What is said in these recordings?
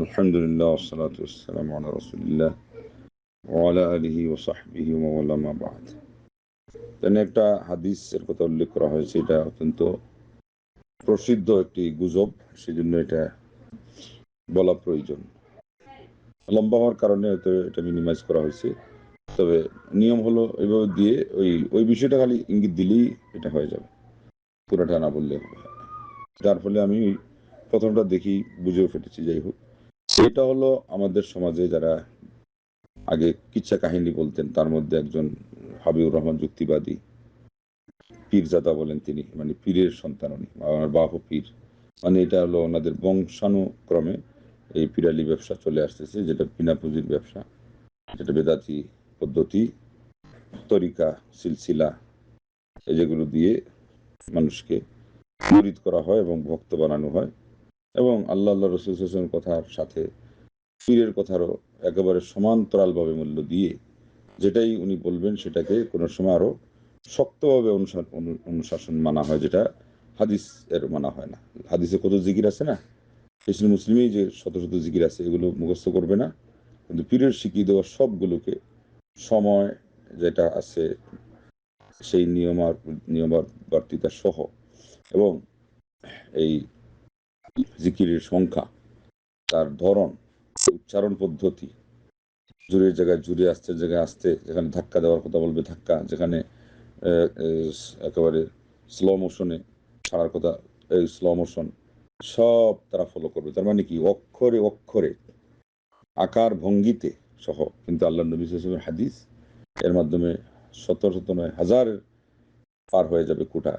আলহামদুলিল্লাহ ওয়াসসালাতু ওয়াসসালামু আলা রাসূলিল্লাহ ওয়া আলা আলিহি ওয়া সাহবিহি ওয়া ওয়ালা মা বা'দ। এখানে একটা হাদিসের কথা উল্লেখ করা হয়েছে, এটা অত্যন্ত প্রসিদ্ধ একটি গুজব, সেজন্য এটা বলা প্রয়োজন। লম্বা হওয়ার কারণে হয়তো এটা মিনিমাইজ করা হয়েছে। তবে নিয়ম হলো এইভাবে দিয়ে ওই বিষয়টা খালি ইঙ্গিত দিলেই এটা হয়ে যাবে, পুরাটা না বললে হবে। যার ফলে আমি প্রথমটা দেখি বুঝেও ফেটেছি। যাই হোক, এটা হলো আমাদের সমাজে যারা আগে কিচ্ছা কাহিনী বলতেন, তার মধ্যে একজন হাবিবুর রহমান যুক্তিবাদী পীরজাদা বলেন তিনি, মানে পীরের সন্তান উনি, আমার বাপ পীর। মানে এটা হলো ওনাদের বংশানুক্রমে এই পিরালি ব্যবসা চলে আসতেছে, যেটা বিনা পুঁজির ব্যবসা, যেটা বেদাতি পদ্ধতি, তরিকা, সিলসিলা, এই যেগুলো দিয়ে মানুষকে মুরিদ করা হয় এবং ভক্ত বানানো হয়। এবং আল্লাহ রসুল হাসানের কথার সাথে পীরের কথারও একেবারে সমান্তরালভাবে মূল্য দিয়ে যেটাই উনি বলবেন সেটাকে কোনো সময় আরও শক্তভাবে অনুশাসন মানা হয়, যেটা হাদিস এর মানা হয় না। হাদিসে কত জিকির আছে না, হিসনুল মুসলিমেই যে শত শত জিকির আছে, এগুলো মুখস্থ করবে না, কিন্তু পীরের শিখিয়ে দেওয়া সবগুলোকে সময় যেটা আছে সেই নিয়মাবর্তিতা সহ, এবং এই জিকিরের সংখ্যা, তার ধরন, উচ্চারণ পদ্ধতি, জুড়ের জায়গায় জুড়ে, আসতে জায়গায় আসতে, যেখানে ধাক্কা দেওয়ার কথা বলবে ধাক্কা, যেখানে একেবারে স্লো মোশনে ছাড়ার কথা এই স্লো মোশন, সব তারা ফলো করবে। তার মানে কি, অক্ষরে অক্ষরে, আকার ভঙ্গিতে সহ। কিন্তু আল্লাহ নবী সাল্লাল্লাহু আলাইহি ওয়াসাল্লামের হাদিস এর মাধ্যমে শত শত নয় হাজার পার হয়ে যাবে কোটা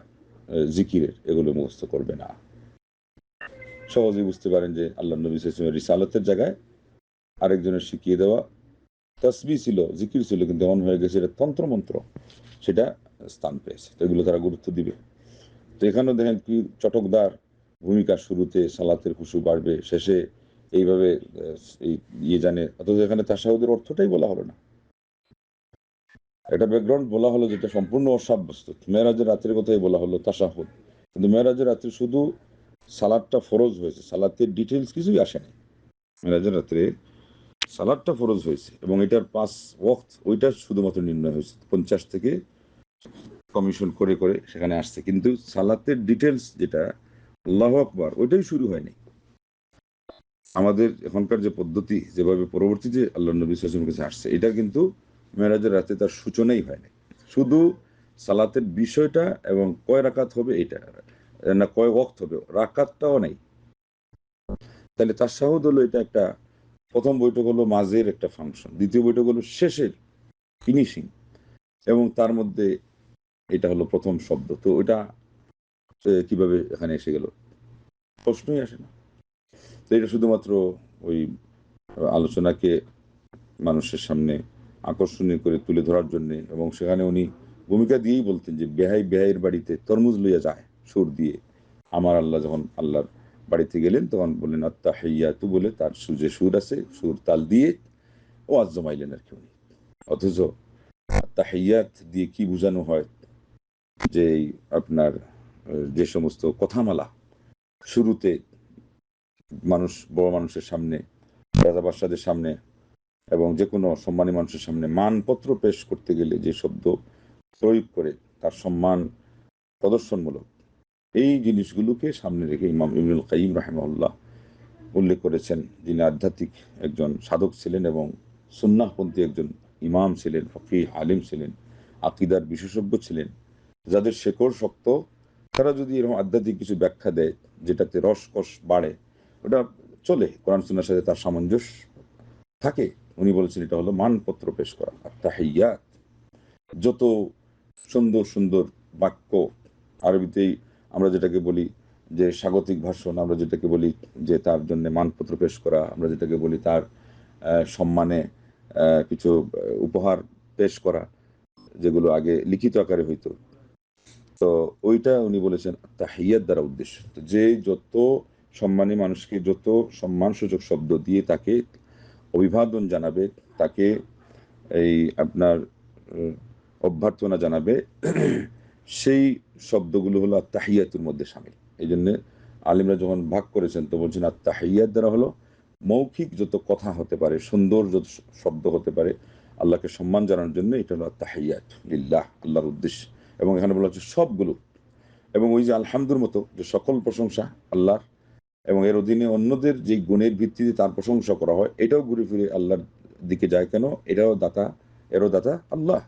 জিকিরের, এগুলো মুখস্থ করবে না। সহজেই বুঝতে পারেন যে আল্লাহ নবী সাল্লাল্লাহু আলাইহি ওয়াসাল্লামের রিসালাতের জায়গায় আরেকজনের শিখিয়ে দেওয়া তসবি ছিল, জিকির ছিল, কিন্তু এমন হয়ে গেছে এটা তন্ত্রমন্ত্র, সেটা স্থান পেয়েছে। তো এগুলো তারা গুরুত্ব দিবে। তো এখানেও দেখেন কি চটকদার ভূমিকা, শুরুতে সালাতের খুশু বাড়বে, শেষে এইভাবে এই জানে, অথচ এখানে তাশাহুদের অর্থটাই বলা হলো না। একটা ব্যাকগ্রাউন্ড বলা হলো যেটা সম্পূর্ণ অসাব্যস্ত। মেরাজের রাত্রের কথাই বলা হলো তাশাহুদ, কিন্তু মেরাজের রাত্রে শুধু সালাদটা ফরজ হয়েছে, সালাতের ডিটেলস কিছুই আসেনি। মেরাজের রাত্রে সালাদটা ফরজ হয়েছে এবং এটার 5 ওয়াক্ত ওইটা শুধুমাত্র নির্ণয় হয়েছে, 50 থেকে কমিশন করে করে সেখানে আসছে, কিন্তু সালাতের ডিটেলস যেটা আল্লাহু আকবার, ওইটাই শুরু হয়নি। আমাদের এখনকার যে পদ্ধতি, যেভাবে পরবর্তীতে আল্লাহ নবী সাল্লাল্লাহু আলাইহি ওয়াসাল্লামের কাছে আসছে, এটা কিন্তু মেরাজের রাতে তার সূচনাই হয়নি। শুধু সালাতের বিষয়টা এবং কয় রাকাত হবে এটা, না কয় ওয়াক্ত হবে, রাকাতটাও নেই। তাহলে তাশাহুদ হলো এটা একটা, প্রথম বৈঠক হলো মাঝের একটা ফাংশন, দ্বিতীয় বৈঠক হলো শেষের ফিনিশিং, এবং তার মধ্যে এটা হলো প্রথম শব্দ। তো ওটা কিভাবে এখানে এসে গেল, প্রশ্নই আসে না। তো এটা শুধুমাত্র ওই আলোচনাকে মানুষের সামনে আকর্ষণীয় করে তুলে ধরার জন্যে, এবং সেখানে উনি ভূমিকা দিয়েই বলতেন যে বেহাই বেহাইয়ের বাড়িতে তরমুজ লইয়া যায় সুর দিয়ে। আমার আল্লাহ যখন আল্লাহর বাড়িতে গেলেন তখন বললেন আত্তাহিয়াতু বলে, তার যে সুর আছে, সুর তাল দিয়ে ওয়াজ জমাইলেন আর কি উনি। অথচ আত্তাহিয়াত দিয়ে কি বোঝানো হয়, যে আপনার যে সমস্ত কথামালা শুরুতে মানুষ, বড় মানুষের সামনে, রাজা বাদশাদের সামনে, এবং যে কোনো সম্মানী মানুষের সামনে মানপত্র পেশ করতে গেলে যে শব্দ প্রয়োগ করে তার সম্মান প্রদর্শনমূলক, এই জিনিসগুলোকে সামনে রেখে ইমাম ইবনুল কাইয়িম রাহিমাহুল্লাহ উল্লেখ করেছেন, যিনি আধ্যাত্মিক একজন সাধক ছিলেন এবং সুন্নাহপন্থী একজন ইমাম ছিলেন, ফকিহ আলিম ছিলেন, আকিদার বিশেষজ্ঞ ছিলেন, যাদের শেকড় শক্ত, তারা যদি এরকম আধ্যাত্মিক কিছু ব্যাখ্যা দেয় যেটাতে রসকস বাড়ে, ওটা চলে, কোরআন সুন্নাহর সাথে তার সামঞ্জস্য থাকে। উনি বলেছেন এটা হলো মানপত্র পেশ করা। আর তাহিয়াত, যত সুন্দর সুন্দর বাক্য, আরবিতেই আমরা যেটাকে বলি যে স্বাগতিক ভাষণ, আমরা যেটাকে বলি যে তার জন্য মানপত্র পেশ করা, আমরা যেটাকে বলি তার সম্মানে কিছু উপহার পেশ করা, যেগুলো আগে লিখিত আকারে হইতো। তো ওইটা উনি বলেছেন তাহিয়াত দ্বারা উদ্দেশ্য। তো যে যত সম্মানী মানুষকে যত সম্মানসূচক শব্দ দিয়ে তাকে অভিবাদন জানাবে, তাকে এই আপনার অভ্যর্থনা জানাবে, সেই শব্দগুলো হলো আত্তাহিয়াতুর মধ্যে শামিল। এই জন্যে আলিমরা যখন ভাগ করেছেন তো বলছেন আত্তাহিয়াত দ্বারা হলো মৌখিক যত কথা হতে পারে, সুন্দর যত শব্দ হতে পারে আল্লাহকে সম্মান জানানোর জন্য, এটা হলো তাহিয়াত লিল্লাহ, আল্লাহর উদ্দেশ্য। এবং এখানে বলা হচ্ছে সবগুলো। এবং ওই যে আলহামদুর মতো যে সকল প্রশংসা আল্লাহর, এবং এর অধীনে অন্যদের যে গুণের ভিত্তিতে তার প্রশংসা করা হয়, এটাও ঘুরে ফিরে আল্লাহর দিকে যায়। কেন? এটাও দাতা, এরও দাতা আল্লাহ।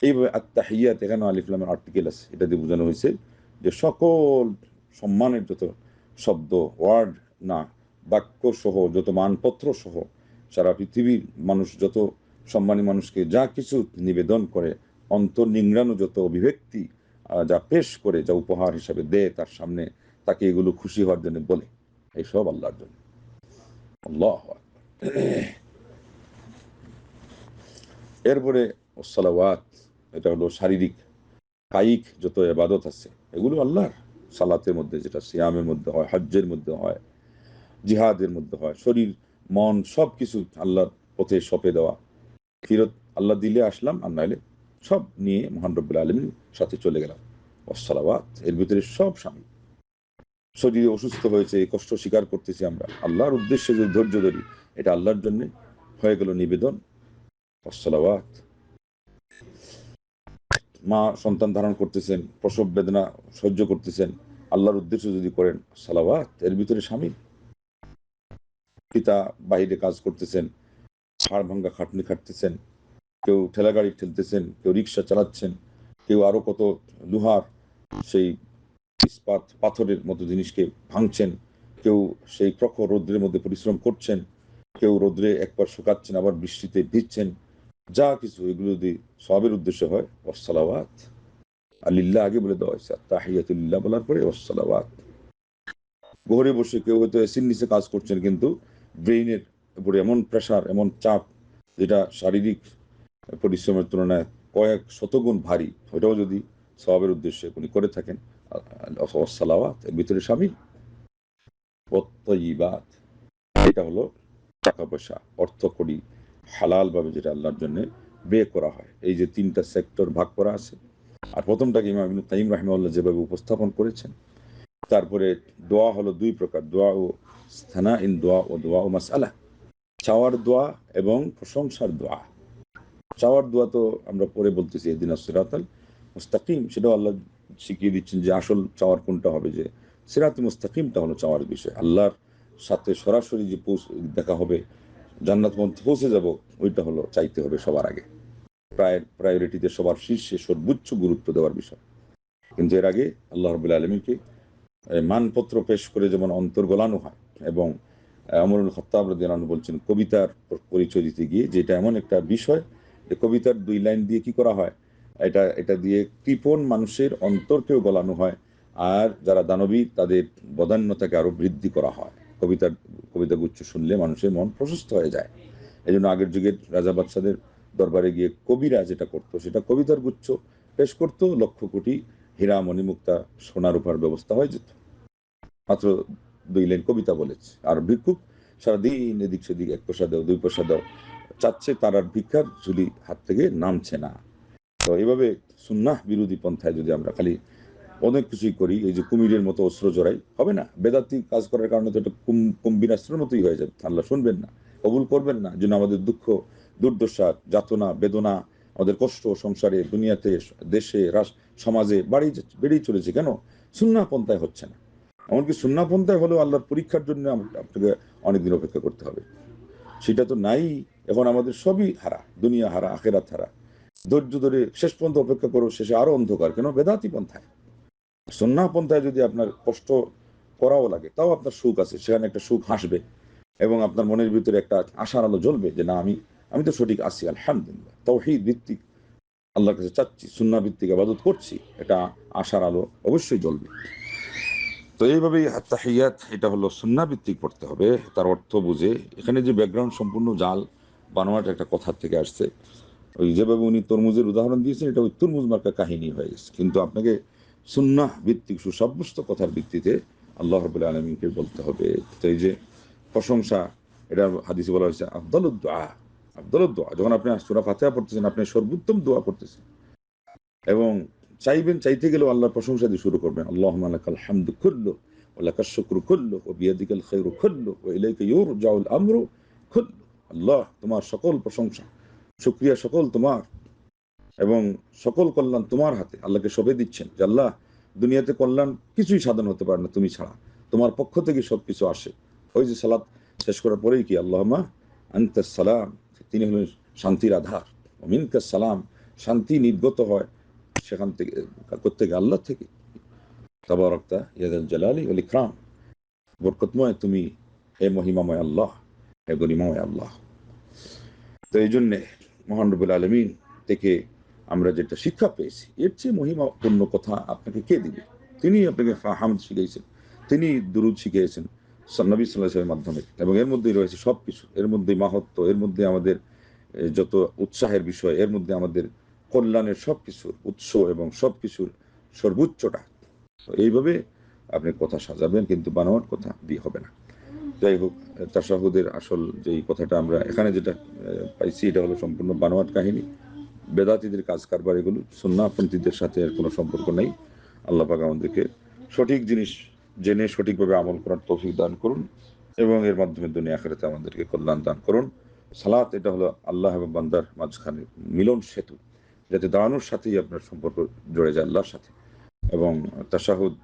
এইভাবে আত্মাহিয়াত, এখানে আলিফ লামের আর্টিকেল আছে, এটা দিয়ে বোঝানো হয়েছে যে সকল সম্মানের যত শব্দ, ওয়ার্ড না, বাক্য সহ, যত মানপত্র সহ, সারা পৃথিবীর মানুষ যত সম্মানী মানুষকে যা কিছু নিবেদন করে, অন্তর নিংড়ানো যত অভিব্যক্তি যা পেশ করে, যা উপহার হিসাবে দেয় তার সামনে, তাকে এগুলো খুশি হওয়ার জন্য বলে, এইসব আল্লাহর জন্য। আল্লাহ আকবার। এরপরে সালাওয়াত, এটা হলো শারীরিক কায়িক যত ইবাদত আছে এগুলো আল্লাহর। সালাতের মধ্যে, যেটা সিয়ামের মধ্যে হয়, হজ্জের মধ্যে হয়, জিহাদের মধ্যে হয়, শরীর মন সব কিছু আল্লাহর পথে সঁপে দেওয়া। ফিরত আল্লাহ দিলে আসলাম, আর নাইলে সব নিয়ে মহান রব্বুল আলমীর সাথে চলে গেলাম। সালাওয়াত এর ভিতরে সব স্বামী। শরীরে অসুস্থ হয়েছে, কষ্ট স্বীকার করতেছি আমরা, আল্লাহর উদ্দেশ্যে যদি ধৈর্য ধরি, এটা আল্লাহর জন্য হয়ে গেল নিবেদন। সালাওয়াত। মা সন্তান ধারণ করতেছেন, প্রসব বেদনা সহ্য করতেছেন, আল্লাহর উদ্দেশ্য যদি করেন, সালাওয়াত এর ভিতরে স্বামী। পিতা বাহিরে কাজ করতেছেন, হাড় ভাঙ্গা খাটনি খাটতেছেন, কেউ ঠেলা গাড়ি ঠেলতেছেন, কেউ রিক্সা চালাচ্ছেন, কেউ আরো কত লোহার সেই ইস্পাত পাথরের মতো জিনিসকে ভাঙছেন, কেউ সেই প্রখর রৌদ্রের মধ্যে পরিশ্রম করছেন, কেউ রৌদ্রে একবার শুকাচ্ছেন, আবার বৃষ্টিতে ভিজছেন, যা কিছু এগুলো যদি সবের উদ্দেশ্য হয়, ওয়াসসালাওয়াত। আলিল্লাহ আগে বলে দেওয়া হয়েছে, তাহিয়াতুল্লাহ বলার পরে ওয়াসসালাওয়াত। ঘরে বসে কেউ হয়তো এসির নিচে কাজ করছেন, কিন্তু ব্রেইনের উপরে এমন প্রেশার, এমন চাপ, যেটা শারীরিক পরিশ্রমের তুলনায় কয়েক শতগুণ ভারী, ওটাও যদি সওয়াবের উদ্দেশ্যে উনি করে থাকেন, সালাওয়াত এর ভিতরে শামিল। ওয়াত্তাইয়িবাত, এটা হলো টাকা পয়সা, অর্থ কড়ি হালাল ভাবে যেটা আল্লাহর জন্য ব্যয় করা হয়। এই যে তিনটা সেক্টর ভাগ করা আছে, আর প্রথমটাকে ইমাম ইবনে কাইয়িম রাহিমাহুল্লাহ যেভাবে উপস্থাপন করেছেন। তারপরে দোয়া হলো দুই প্রকার, দোয়া ও স্থানা ইন দোয়া ও দোয়া ও মাসআলা। চাওয়ার দোয়া এবং প্রশংসার দোয়া। চাওয়ার দোয়া তো আমরা পরে বলতেছি ইহদিনাস সিরাতাল মুস্তাকিম, সেটাও আল্লাহ শিখিয়ে দিচ্ছেন যে আসল চাওয়ার কোনটা হবে, যে সিরাতুল মুস্তাকিমটা হলো চাওয়ার বিষয়। আল্লাহর সাথে সরাসরি যে দেখা হবে, জান্নাত মধ্যে পৌঁছে যাব, ওইটা হলো চাইতে হবে সবার আগে, প্রায়োরিটিতে সবার শীর্ষে সর্বোচ্চ গুরুত্ব দেওয়ার বিষয়। কিন্তু এর আগে আল্লাহ রাব্বুল আলামিনকে মানপত্র পেশ করে যেমন অন্তর গোলানো হয়, এবং ওমরুল খাত্তাব রাদিয়াল্লাহু আনহু বলছেন, কবিতার পরিচয় দিতে গিয়ে, যেটা এমন একটা বিষয় যে কবিতার 2 লাইন দিয়ে কি করা হয়, এটা দিয়ে কৃপণ মানুষের অন্তরকেও গলানো হয়, আর যারা দানবী তাদের বদান্যতাকে আরো বৃদ্ধি করা হয়। কবিতাগুচ্ছ শুনলে মানুষের মন প্রশস্ত হয়ে যায়। এই জন্য আগের যুগের রাজা বাদশাদের দরবারে গিয়ে কবিরা যেটা করতো, সেটা কবিতার গুচ্ছ পেশ করতো, লক্ষ কোটি হীরা মণিমুক্তা সোনার উপর ব্যবস্থা হয়ে যেত, মাত্র 2 লাইন কবিতা বলেছে। আর ভিক্ষুক সারাদিন এদিক সেদিক, 1 পয়সা দাও 2 পয়সা দাও চাচ্ছে, তার আর ভিক্ষার ঝুলি হাত থেকে নামছে না। তো এইভাবে সুন্নাহ বিরোধী পন্থায় যদি আমরা খালি অনেক কিছুই করি, এই যে কুমিরের মতো অস্ত্র জড়াই, হবে না। বেদাতি কাজ করার কারণে তো এটা কুম্ভীরাস্ত্রের মতোই হয়ে যাবে, আল্লাহ শুনবেন না, কবুল করবেন না। যেন আমাদের দুঃখ দুর্দশা যাতনা বেদনা, আমাদের কষ্ট সংসারে, দুনিয়াতে, দেশে, সমাজে বেড়েই চলেছে। কেন? সুন্নাহ পন্থায় হচ্ছে না। এমনকি সুন্নাহ পন্থায় হলেও আল্লাহর পরীক্ষার জন্য আপনাকে অনেকদিন অপেক্ষা করতে হবে, সেটা তো নাই। এখন আমাদের সবই হারা, দুনিয়া হারা, আখেরাত হারা। ধৈর্য ধরে শেষ পর্যন্ত অপেক্ষা করো, শেষে আরো অন্ধকার। কেন? বেদাতি পন্থায়। সুন্নাহ পন্থায় যদি আপনার কষ্ট করাও লাগে, তাও আপনার সুখ আছে, সেখানে একটা সুখ হাসবে, এবং আপনার মনের ভিতরে একটা আশার আলো জ্বলবে যে না, আমি তো সঠিক আছি, আলহামদুলিল্লাহ, তাওহীদ ভিত্তিক আল্লাহর কাছে চাচ্ছি, সুন্নাহ ভিত্তিক ইবাদত করছি, এটা আশার আলো অবশ্যই জ্বলবে। তো এইভাবেই তাহিয়াত, এটা হলো সুন্নাহ ভিত্তিক পড়তে হবে, তার অর্থ বুঝে। এখানে যে ব্যাকগ্রাউন্ড সম্পূর্ণ জাল বানোয়াট একটা কথার থেকে আসছে। ওই যেভাবে উনি তরমুজের উদাহরণ দিয়েছেন, এটা ওই তরমুজ মার্কা কাহিনী হয়ে গেছে। কিন্তু আপনাকে সুন্নাহ ভিত্তিক সুসাব্যস্ত কথার ভিত্তিতে আল্লাহ রাব্বুল আলামিনকে বলতে হবে। তো এই যে প্রশংসা, এটা হাদিসে বলা হয়েছে আফদালুদ দুআ, আফদালুদ দুআ। যখন আপনি সূরা ফাতিহা পড়তেছেন, আপনি সর্বোত্তম দোয়া করতেছেন, এবং চাইতে গেলেও আল্লাহর প্রশংসা দিয়ে শুরু করবেন, আল্লাহুম্মা লাকাল হামদু কুল্লু ওয়ালাকাশ শুকরু কুল্লুহু ওয়া বিয়াদিকাল খায়রু কুল্লুহু ওয়া ইলাইকা ইউরজাউল আমরু কুল্লুহু। আল্লাহ, তোমার সকল প্রশংসা, শুকরিয়া সকল তোমার, এবং সকল কল্যাণ তোমার হাতে। আল্লাহকে সবে দিচ্ছেন যে আল্লাহ, দুনিয়াতে কল্যাণ কিছুই সাধন হতে পারে না তুমি ছাড়া, তোমার পক্ষ থেকে সবকিছু আসে। ওই যে সালাত শেষ করার পরেই কি আল্লাহুম্মা আনতাস সালাম, তিনি হলেন শান্তির আধার, ওয়া মিনকাস সালাম, শান্তি নির্গত হয় সেখান থেকে, কোত্থেকে? আল্লাহ থেকে। তাবারাকতা ইয়াদাল জালালি ওয়াল ইকরাম, বরকতময় তুমি, হে মহিমাময় আল্লাহ, হে গরিমাময় আল্লাহ। তো এই জন্যে মহান রব্বুল আলামিন থেকে আমরা যেটা শিক্ষা পেয়েছি, এর চেয়ে মহিমাপূর্ণ কথা আপনাকে কে দিবে? তিনি আপনাকে হামদ শিখিয়েছেন, তিনি দুরুদ শিখিয়েছেন নবী সাল্লাল্লাহু আলাইহি ওয়াসাল্লামের মাধ্যমে, এবং এর মধ্যেই রয়েছে সবকিছু, এর মধ্যে মাহাত্ম্য, এর মধ্যে আমাদের যত উৎসাহের বিষয়, এর মধ্যে আমাদের কল্যাণের সবকিছুর উৎস এবং সবকিছুর সর্বোচ্চটা। তো এইভাবে আপনি কথা সাজাবেন, কিন্তু বানোয়াট কথা দিয়ে হবে না। যাই হোক, তাশাহুদের আসল যেই কথাটা আমরা এখানে যেটা পাইছি, এটা হলো সম্পূর্ণ বানোয়াট কাহিনী, বেদাতীদের কাজ কারবার, এগুলো সুন্নাহপন্থীদের সাথে এর কোনো সম্পর্ক নেই। আল্লাহ পাক আমাদেরকে সঠিক জিনিস জেনে সঠিকভাবে আমল করার তৌফিক দান করুন, এবং এর মাধ্যমে দুনিয়া আখিরাতে আমাদেরকে কল্যাণ দান করুন। সালাত এটা হলো আল্লাহ এবং বান্দার মাঝখানে মিলন সেতু, যাতে দাঁড়ানোর সাথেই আপনার সম্পর্ক জড়ে যায় আল্লাহর সাথে। এবং তাশাহুদ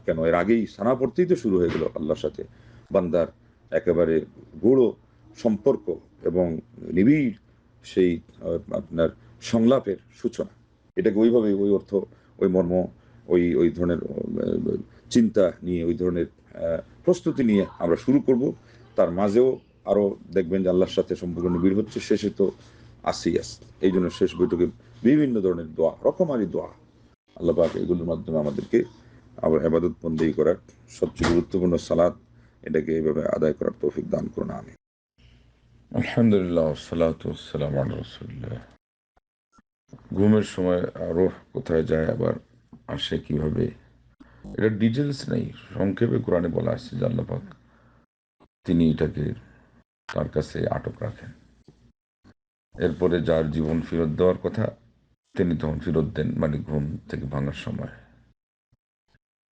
কেন, এর আগেই সানা পড়তেই তো শুরু হয়ে গেল আল্লাহর সাথে বান্দার একেবারে গূঢ় সম্পর্ক এবং নিবিড় সেই আপনার সংলাপের সূচনা। এটাকে ওইভাবে, ওই অর্থ, ওই মর্ম, ওই ওই ধরনের চিন্তা নিয়ে, ওই ধরনের প্রস্তুতি নিয়ে আমরা শুরু করব। তার মাঝেও আরও দেখবেন যে আল্লাহর সাথে সম্পর্ক নিবিড় হচ্ছে, শেষে তো আসেই আছে। এই জন্য শেষ বৈঠকে বিভিন্ন ধরনের দোয়া, রকমারি দোয়া, আল্লাহ পাক এগুলোর মাধ্যমে আমাদেরকে আবার ইবাদত বন্দেগী করার সবচেয়ে গুরুত্বপূর্ণ সালাত, এটাকে এইভাবে আদায় করার তৌফিক দান করুন, আমিন। আলহামদুলিল্লাহ, ওয়াসসালাতু ওয়াসসালামু আলা রাসূলিল্লাহ। ঘুমের সময় আরো কোথায় যায়, আবার আসে কিভাবে, এটা ডিটেলস নেই, সংক্ষেপে কোরআনে বলা আছে যে আল্লাহ পাক তিনি এটাকে তার কাছে আটক রাখেন। এরপরে যার জীবন ফেরত দেওয়ার কথা তিনি তখন ফেরত দেন, মানে ঘুম থেকে ভাঙার সময়।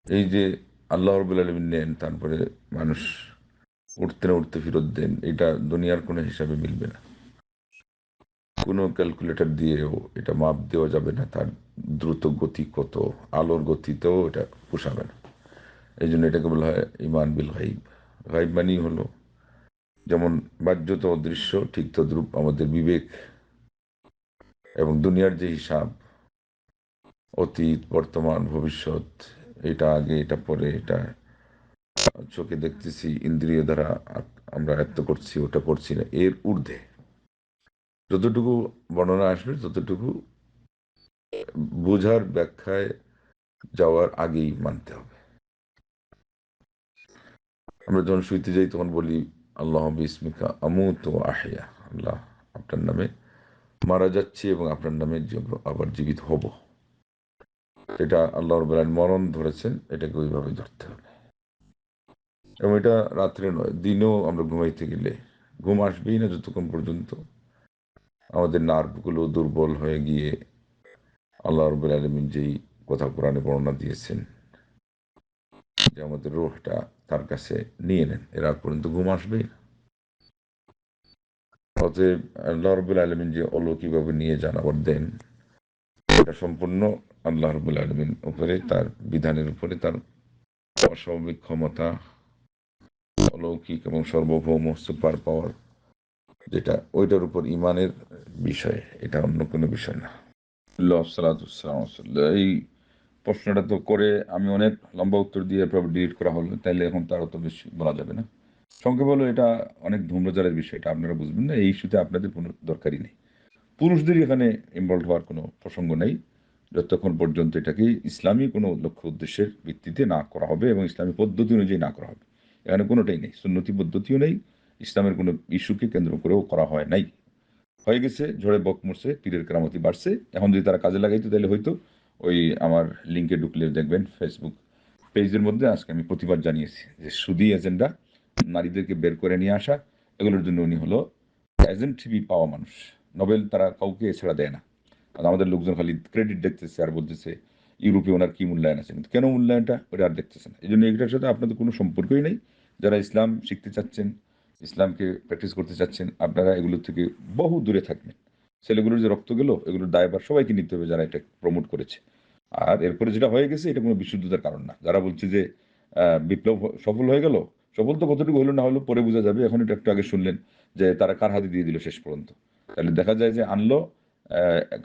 এই যে আল্লাহ রাব্বুল আলামিন নেন, তারপরে মানুষ উঠতে না উঠতে ফেরত দেন, এটা দুনিয়ার কোনো হিসাবে মিলবে না। কোনো ক্যালকুলেটর দিয়েও এটা মাপ দেওয়া যাবে না, তার দ্রুত গতি কত, আলোর গতিতেও এটা পোষাবে না। এই জন্য এটাকে বলা হয় ইমান বিল গাইব। গাইব মানেই হলো যেমন বাহ্যত অদৃশ্য, ঠিক তদ্রূপ আমাদের বিবেক এবং দুনিয়ার যে হিসাব, অতীত, বর্তমান, ভবিষ্যৎ, এটা আগে, এটা পরে, এটা চোখে দেখতেছি, ইন্দ্রিয় দ্বারা আমরা আয়ত্ত করছি, ওটা করছি না, এর ঊর্ধ্বে যতটুকু বর্ণনা আসবে, ততটুকু বোঝার ব্যাখ্যায় যাওয়ার আগেই মানতে হবে। আমরা যখন শুইতে যাই তখন বলি আল্লাহ বিসমিকা আমুতু ওয়া আহইয়া, আল্লাহ আপনার নামে মারা যাচ্ছি এবং আপনার নামে আবার জীবিত হব। এটা আল্লাহ রাব্বুল আলামিন মরণ ধরেছেন, এটাকে ওইভাবে ধরতে হবে। এবং এটা রাত্রে নয়, দিনেও আমরা ঘুমাইতে গেলে ঘুম আসবেই না যতক্ষণ পর্যন্ত আমাদের নার্ভগুলো দুর্বল হয়ে গিয়ে আল্লাহ রাব্বুল আলামিন যেই কথা কোরআনে বর্ণনা দিয়েছেন যে আমাদের রূহটা তার কাছে নিয়ে নেন, এর আগ পর্যন্ত ঘুম আসবেই না। অতএব আল্লাহ রাব্বুল আলামিন যে অলৌকিকভাবে নিয়ে যান আবার দেন, এটা সম্পূর্ণ আল্লাহ রাব্বুল আলামিন উপরে, তার বিধানের উপরে, তার অস্বাভাবিক ক্ষমতা, অলৌকিক এবং সর্বভৌম সুপার পাওয়ার, যেটা ওইটার উপর ইমানের বিষয়, এটা অন্য কোনো বিষয় না। এই প্রশ্নটা তো করে আমি অনেক লম্বা উত্তর দিয়ে ডিলিট করা হলো, তাইলে এখন তার অত বেশি বলা যাবে না। সংক্ষেপে বলো, এটা অনেক ধূম্রজালের বিষয়, এটা আপনারা বুঝবেন না, এই ইস্যুতে আপনাদের কোনো দরকারই নেই। পুরুষদের এখানে ইনভলভ হওয়ার কোনো প্রসঙ্গ নেই, যতক্ষণ পর্যন্ত এটাকে ইসলামী কোনো লক্ষ্য উদ্দেশ্যের ভিত্তিতে না করা হবে এবং ইসলামী পদ্ধতি অনুযায়ী না করা হবে। এখানে কোনোটাই নেই, সুন্নতি পদ্ধতিও নেই, ইসলামের কোনো ইস্যুকে কেন্দ্র করেও করা হয় নাই। হয়ে গেছে, ঝড়ে বক মরছে, পীরের কেরামতি বাড়ছে। এখন যদি তারা কাজে লাগাইতো তাহলে হয়তো ওই আমার লিঙ্কে ঢুকলে দেখবেন ফেসবুক পেজের মধ্যে আজকে আমি প্রতিবাদ জানিয়েছি যে সুদি এজেন্ডা, নারীদেরকে বের করে নিয়ে আসা, এগুলোর জন্য উনি হলো এজেন্ট হিসেবে পাওয়া মানুষ। নোবেল তারা কাউকে এছাড়া দেয় না। আর আমাদের লোকজন খালি ক্রেডিট দেখতেছে আর বলতেছে ইউরোপে ওনার কি মূল্যায়ন আছে, কিন্তু কেন মূল্যায়নটা ওটা আর দেখতেছে না। এই জন্য এটার সাথে আপনাদের কোনো সম্পর্কই নেই। যারা ইসলাম শিখতে চাচ্ছেন, ইসলামকে প্র্যাকটিস করতে চাচ্ছেন, আপনারা এগুলো থেকে বহু দূরে থাকবেন। ছেলেগুলোর যে রক্ত গেল, এগুলোর দায়ভার সবাইকে নিতে হবে যারা এটা প্রমোট করেছে। আর এরপরে যেটা হয়ে গেছে এটা কোনো বিশুদ্ধতার কারণ না। যারা বলছে যে বিপ্লব সফল হয়ে গেল, সফল তো কতটুকু হলো না হলো পরে বোঝা যাবে। এখন এটা একটু আগে শুনলেন যে তারা কার হাতে দিয়ে দিল শেষ পর্যন্ত। তাহলে দেখা যায় যে আনলো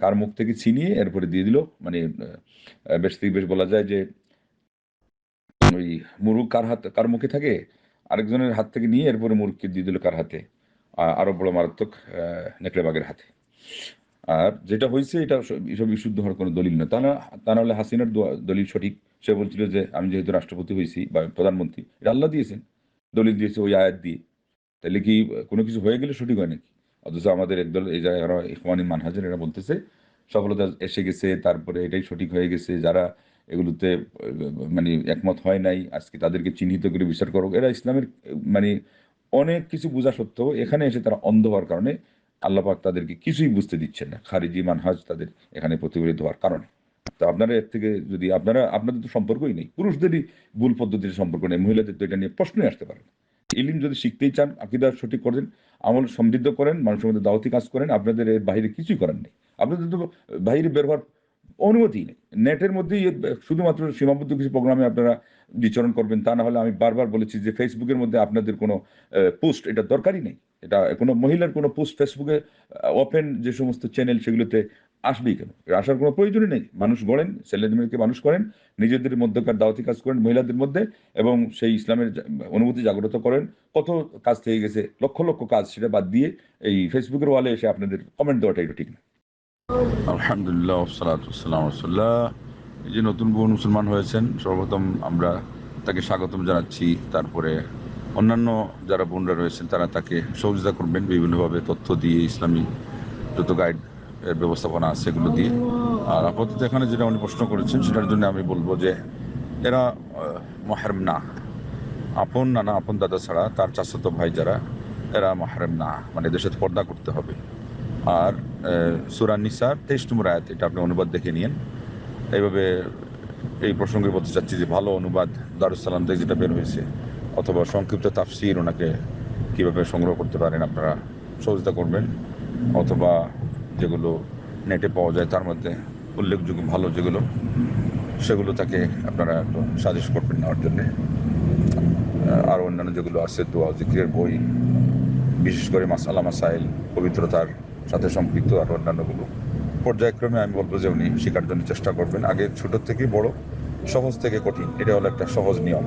কার মুখ থেকে ছিনিয়ে এরপরে দিয়ে দিল। মানে বেশ থেকে বেশ বলা যায় যে ওই মুরগ কার মুখে থাকে, আরেকজনের হাত থেকে নিয়ে এরপরে মুরগকে দিয়ে দিল কার হাতে, আরো বড় মারাত্মক নেকড়ে বাঘের হাতে। আর যেটা হয়েছে এটা এসব বিশুদ্ধ হওয়ার কোনো দলিল না। তা না হলে হাসিনার দলিল সঠিক। সে বলছিল যে আমি যেহেতু রাষ্ট্রপতি হয়েছি বা প্রধানমন্ত্রী, এটা আল্লাহ দিয়েছেন, দলিল দিয়েছে ওই আয়াত দিয়ে। তাহলে কি কোনো কিছু হয়ে গেলে সঠিক হয় নাকি? অথচ আমাদের একদল এই যারা ইখওয়ানি মানহাজের এরা বলতেছে সফলতা এসে গেছে, তারপরে এটাই সঠিক হয়ে গেছে। যারা এগুলোতে মানে একমত হয় নাই, আজকে তাদেরকে চিহ্নিত করে বিচার করো। এরা ইসলামের মানে অনেক কিছু বোঝা সত্ত্বেও এখানে এসে তারা অন্ধ হওয়ার কারণে আল্লাহ পাক তাদেরকে কিছুই বুঝতে দিচ্ছেন না, খারিজি মানহাজ তাদের এখানে প্রতিফলিত হওয়ার কারণে। তো আপনারা এর থেকে যদি আপনাদের তো সম্পর্কই নেই, পুরুষদেরই ভুল পদ্ধতির সম্পর্ক নেই, মহিলাদের তো এটা নিয়ে প্রশ্নই আসতে পারে না। ইলিম যদি শিখতেই চান, আকীদা সঠিক করেন, আমল সমৃদ্ধ করেন, মানুষের মধ্যে দাওয়াতি কাজ করেন, আপনাদের এর বাইরে কিছুই করার নেই। আপনাদের তো বাইরে বের হওয়ার অনুমতিই নেই। নেটের মধ্যেই শুধুমাত্র সীমাবদ্ধ কিছু প্রোগ্রামে আপনারা বিচরণ করবেন। তা না হলে আমি বারবার বলেছি যে ফেসবুকের মধ্যে আপনাদের কোনো পোস্ট এটা দরকারই নেই। এটা কোনো মহিলার কোনো পোস্ট ফেসবুকে ওপেন যে সমস্ত চ্যানেল সেগুলোতে আসবেই কেন? এর আসার কোনো প্রয়োজনই নেই। মানুষ গড়েন, ছেলেমেয়েকে মানুষ করেন, নিজেদের মধ্যকার দাওয়াতি কাজ করেন মহিলাদের মধ্যে, এবং সেই ইসলামের অনুভূতি জাগ্রত করেন। কত কাজ থেকে গেছে, লক্ষ লক্ষ কাজ, সেটা বাদ দিয়ে এই ফেসবুকের ওয়ালে এসে আপনাদের কমেন্ট দেওয়াটা এটা ঠিক না। আলহামদুলিল্লাহ, ওয়াসসালাতু ওয়াসসালামু আলা রাসূলিল্লাহ। এই যে নতুন বোন মুসলমান হয়েছেন, সর্বপ্রথম আমরা তাকে স্বাগতম জানাচ্ছি। তারপরে অন্যান্য যারা বোনরা রয়েছেন তারা তাকে সহযোগিতা করবেন বিভিন্নভাবে, তথ্য দিয়ে, ইসলামী যত গাইড এর ব্যবস্থাপনা আছে সেগুলো দিয়ে। আর আপাতত এখানে যেটা উনি প্রশ্ন করেছেন সেটার জন্য আমি বলবো যে এরা মাহরম না, আপন নানা আপন দাদা ছাড়া তার চাচাতো ভাই যারা, এরা মাহরম না, মানে এদের সাথে পর্দা করতে হবে। আর সূরা নিসার 23 নম্বর আয়াত, এটা আপনি অনুবাদ দেখে নিয়েন। এইভাবে এই প্রসঙ্গে বলতে চাচ্ছি যে ভালো অনুবাদ দারুস সালাম থেকে যেটা বের হয়েছে, অথবা সংক্ষিপ্ত তাফসির ওনাকে কীভাবে সংগ্রহ করতে পারেন আপনারা সহযোগিতা করবেন, অথবা যেগুলো নেটে পাওয়া যায় তার মধ্যে উল্লেখযোগ্য ভালো যেগুলো, সেগুলো তাকে আপনারা একটু সাজেস্ট করবেন নেওয়ার জন্যে। আর অন্যান্য যেগুলো আছে দোয়া জিকিরের বই, বিশেষ করে মাসালা মাসাইল, পবিত্রতার সাথে সম্পৃক্ত আর অন্যান্যগুলো পর্যায়ক্রমে আমি বলবো যে উনি শেখার জন্য চেষ্টা করবেন। আগে ছোটোর থেকে বড়, সহজ থেকে কঠিন, এটা হলো একটা সহজ নিয়ম।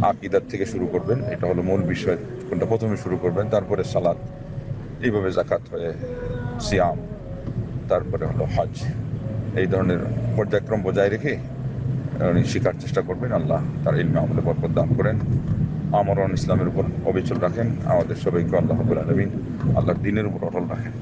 আকীদার থেকে শুরু করবেন, এটা হলো মূল বিষয়, কোনটা প্রথমে শুরু করবেন, তারপরে সালাত, এইভাবে জাকাত হয়ে সিয়াম, তারপরে হলো হজ। এই ধরনের পর্যায়ক্রম বজায় রেখে উনি শেখার চেষ্টা করবেন। আল্লাহ তার ইলমে আমলে বরকত দান করেন, আমরণ ইসলামের উপর অবিচল রাখেন, আমাদের সবাইকে আল্লাহ রাব্বুল আলামিন আল্লাহর দ্বীনের উপর অটল রাখেন।